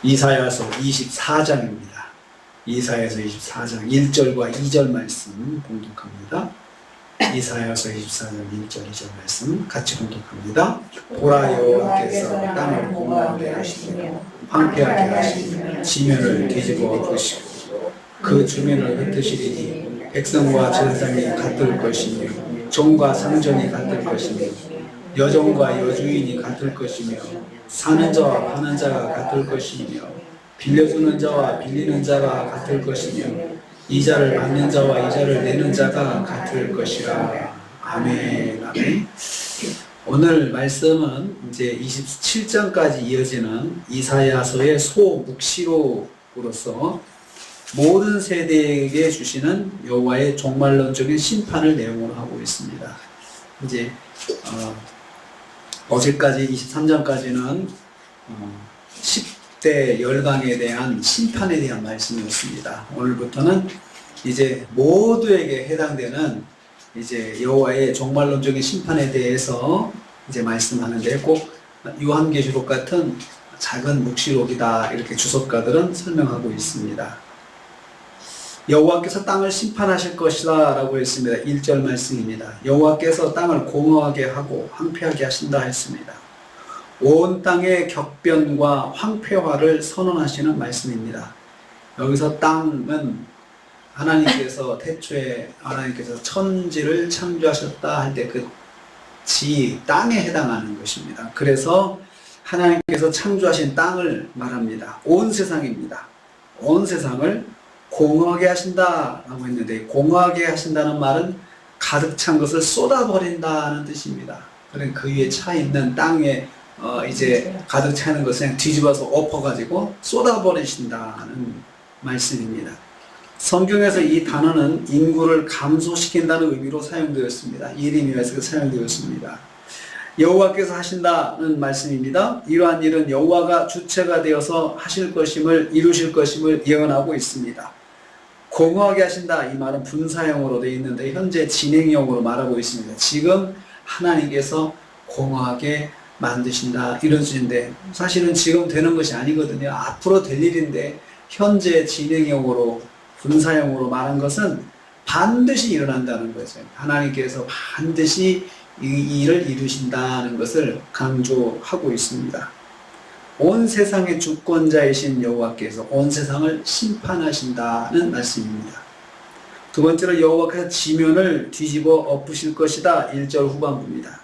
이사야서 24장입니다. 이사야서 24장 1절과 2절 말씀 공독합니다. 이사야서 24장 1절 2절 말씀 같이 공독합니다. 보라, 여호와께서 땅을 공고하게 하시며 황폐하게 하시며 지면을 뒤집어 엎으시고 그 주면을 흩으시리니 백성과 제사장이 같을 것이며 종과 상전이 같을 것이며 여종과 여주인이 같을 것이며 사는 자와 파는 자가 같을 것이며 빌려주는 자와 빌리는 자가 같을 것이며 이자를 받는 자와 이자를 내는 자가 같을 것이라. 아멘. 아멘. 오늘 말씀은 이제 27장까지 이어지는 이사야서의 소묵시록으로서 모든 세대에게 주시는 여호와의 종말론적인 심판을 내용으로 하고 있습니다. 이제 어제까지 23장까지는 10대 열방에 대한 심판에 대한 말씀이었습니다. 오늘부터는 이제 모두에게 해당되는 이제 여호와의 종말론적인 심판에 대해서 이제 말씀하는데, 꼭 요한계시록 같은 작은 묵시록이다 이렇게 주석가들은 설명하고 있습니다. 여호와께서 땅을 심판하실 것이다 라고 했습니다. 1절 말씀입니다. 여호와께서 땅을 공허하게 하고 황폐하게 하신다 했습니다. 온 땅의 격변과 황폐화를 선언하시는 말씀입니다. 여기서 땅은 하나님께서 태초에 하나님께서 천지를 창조하셨다 할 때 그 지, 땅에 해당하는 것입니다. 그래서 하나님께서 창조하신 땅을 말합니다. 온 세상입니다. 온 세상을 공허하게 하신다라고 했는데, 공허하게 하신다는 말은 가득 찬 것을 쏟아버린다는 뜻입니다. 그러니까 그 위에 차 있는 땅에 이제 가득 차 있는 것을 그냥 뒤집어서 엎어가지고 쏟아버리신다는 말씀입니다. 성경에서 이 단어는 인구를 감소시킨다는 의미로 사용되었습니다. 예레미야에서 사용되었습니다. 여호와께서 하신다는 말씀입니다. 이러한 일은 여호와가 주체가 되어서 하실 것임을, 이루실 것임을 예언하고 있습니다. 공허하게 하신다, 이 말은 분사형으로 되어 있는데 현재 진행형으로 말하고 있습니다. 지금 하나님께서 공허하게 만드신다 이런 뜻인데, 사실은 지금 되는 것이 아니거든요. 앞으로 될 일인데 현재 진행형으로 분사형으로 말한 것은 반드시 일어난다는 거죠. 하나님께서 반드시 이 일을 이루신다는 것을 강조하고 있습니다. 온 세상의 주권자이신 여호와께서 온 세상을 심판하신다는 말씀입니다. 두 번째로 여호와께서 지면을 뒤집어 엎으실 것이다. 1절 후반부입니다.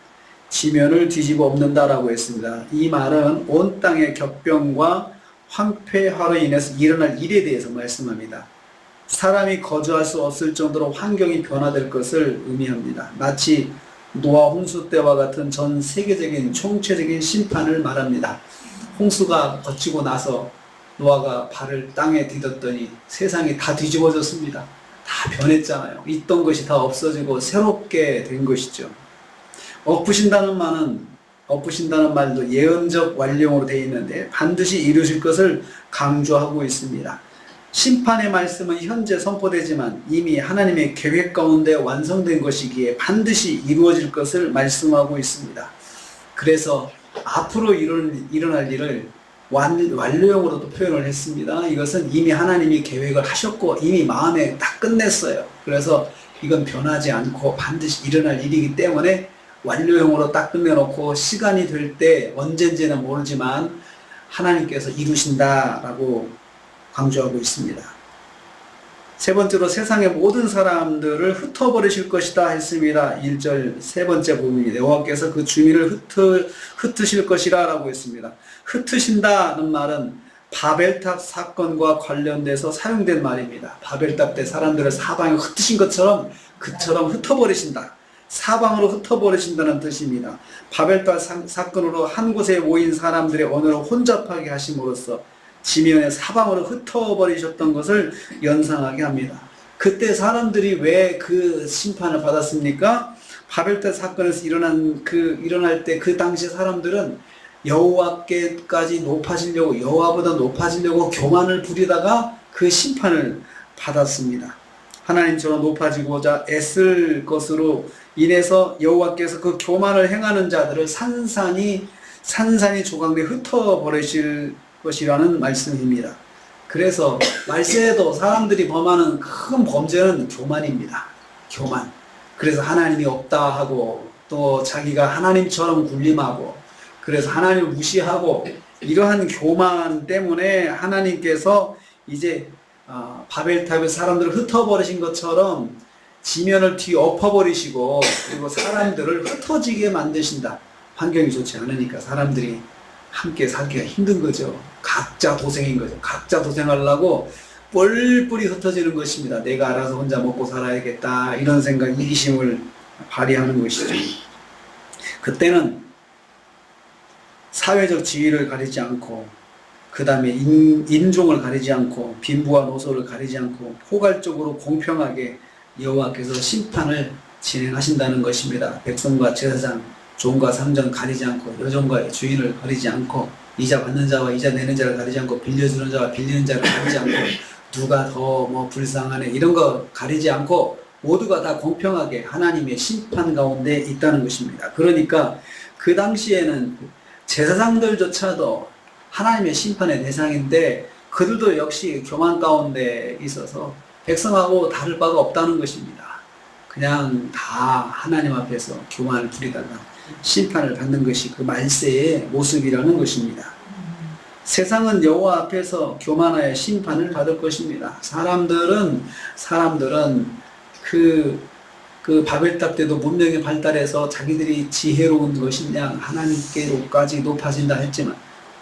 지면을 뒤집어 엎는다라고 했습니다. 이 말은 온 땅의 격변과 황폐화로 인해서 일어날 일에 대해서 말씀합니다. 사람이 거주할 수 없을 정도로 환경이 변화될 것을 의미합니다. 마치 노아 홍수 때와 같은 전 세계적인 총체적인 심판을 말합니다. 홍수가 거치고 나서 노아가 발을 땅에 디뎠더니 세상이 다 뒤집어졌습니다. 다 변했잖아요. 있던 것이 다 없어지고 새롭게 된 것이죠. 엎으신다는 말도 예언적 완료형으로 되어 있는데 반드시 이루실 것을 강조하고 있습니다. 심판의 말씀은 현재 선포되지만 이미 하나님의 계획 가운데 완성된 것이기에 반드시 이루어질 것을 말씀하고 있습니다. 그래서 앞으로 일어날 일을 완료형으로도 표현을 했습니다. 이것은 이미 하나님이 계획을 하셨고 이미 마음에 다 끝냈어요. 그래서 이건 변하지 않고 반드시 일어날 일이기 때문에 완료형으로 딱 끝내놓고 시간이 될 때 언젠지는 모르지만 하나님께서 이루신다라고 강조하고 있습니다. 세 번째로 세상의 모든 사람들을 흩어버리실 것이다 했습니다. 1절 세 번째 부분입니다. 여호와께서 그 주민을 흩으실 것이라 라고 했습니다. 흩으신다는 말은 바벨탑 사건과 관련돼서 사용된 말입니다. 바벨탑 때 사람들을 사방에 흩으신 것처럼 그처럼 흩어버리신다. 사방으로 흩어버리신다는 뜻입니다. 바벨탑 사건으로 한 곳에 모인 사람들의 언어를 혼잡하게 하심으로써 지면의 사방으로 흩어버리셨던 것을 연상하게 합니다. 그때 사람들이 왜 그 심판을 받았습니까? 바벨탑 사건에서 일어날 때 그 당시 사람들은 여호와께까지 높아지려고, 여호와보다 높아지려고 교만을 부리다가 그 심판을 받았습니다. 하나님처럼 높아지고자 애쓸 것으로 인해서 여호와께서 그 교만을 행하는 자들을 산산이 조각내 흩어버리실 것이라는 말씀입니다. 그래서 말세에도 사람들이 범하는 큰 범죄는 교만입니다. 교만. 그래서 하나님이 없다 하고 또 자기가 하나님처럼 군림하고 그래서 하나님을 무시하고 이러한 교만 때문에 하나님께서 이제 바벨탑에 사람들을 흩어버리신 것처럼 지면을 뒤엎어버리시고 그리고 사람들을 흩어지게 만드신다. 환경이 좋지 않으니까 사람들이 함께 살기가 힘든 거죠. 각자 도생인 거죠. 각자 도생하려고 뿔뿔이 흩어지는 것입니다. 내가 알아서 혼자 먹고 살아야겠다 이런 생각, 이기심을 발휘하는 것이죠. 그때는 사회적 지위를 가리지 않고 그 다음에 인종을 가리지 않고 빈부와 노소를 가리지 않고 포괄적으로 공평하게 여호와께서 심판을 진행하신다는 것입니다. 백성과 제사장, 종과 상전 가리지 않고 여종과 주인을 가리지 않고 이자 받는 자와 이자 내는 자를 가리지 않고 빌려주는 자와 빌리는 자를 가리지 않고 누가 더 뭐 불쌍하네 이런 거 가리지 않고 모두가 다 공평하게 하나님의 심판 가운데 있다는 것입니다. 그러니까 그 당시에는 제사장들조차도 하나님의 심판의 대상인데 그들도 역시 교만 가운데 있어서 백성하고 다를 바가 없다는 것입니다. 그냥 다 하나님 앞에서 교만을 부리다가 심판을 받는 것이 그 말세의 모습이라는 것입니다. 세상은 여호와 앞에서 교만하여 심판을 받을 것입니다. 사람들은 그 바벨탑 때도 문명이 발달해서 자기들이 지혜로운 것이냐 하나님께로까지 높아진다 했지만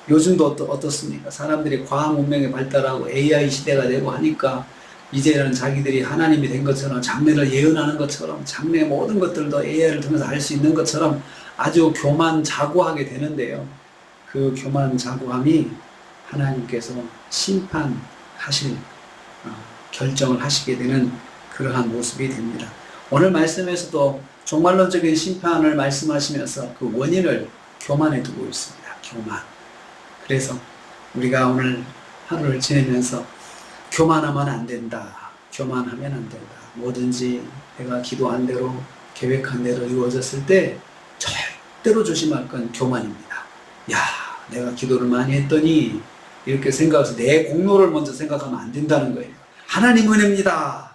요즘도 어떻습니까? 사람들이 과학 문명이 발달하고 AI 시대가 되고 하니까 이제는 자기들이 하나님이 된 것처럼 장래를 예언하는 것처럼 장래 모든 것들도 AI를 통해서 알 수 있는 것처럼 아주 교만자고하게 되는데요. 그 교만자고함이 하나님께서 심판하실 결정을 하시게 되는 그러한 모습이 됩니다. 오늘 말씀에서도 종말론적인 심판을 말씀하시면서 그 원인을 교만에 두고 있습니다. 교만. 그래서 우리가 오늘 하루를 지내면서 교만하면 안 된다. 교만하면 안 된다. 뭐든지 내가 기도한 대로 계획한 대로 이루어졌을 때 절대로 조심할 건 교만입니다. 야, 내가 기도를 많이 했더니 이렇게 생각해서 내 공로를 먼저 생각하면 안 된다는 거예요. 하나님 은혜입니다.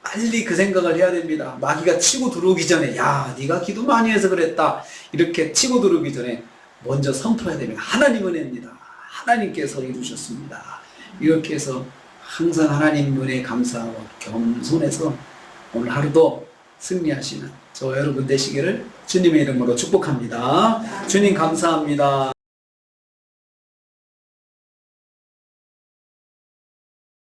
빨리 그 생각을 해야 됩니다. 마귀가 치고 들어오기 전에 야, 네가 기도 많이 해서 그랬다. 이렇게 치고 들어오기 전에 먼저 선포해야 됩니다. 하나님 은혜입니다. 하나님께서 이루셨습니다. 이렇게 해서 항상 하나님 은혜에 감사하고 겸손해서 오늘 하루도 승리하시는 저 여러분 되시기를 주님의 이름으로 축복합니다. 주님 감사합니다.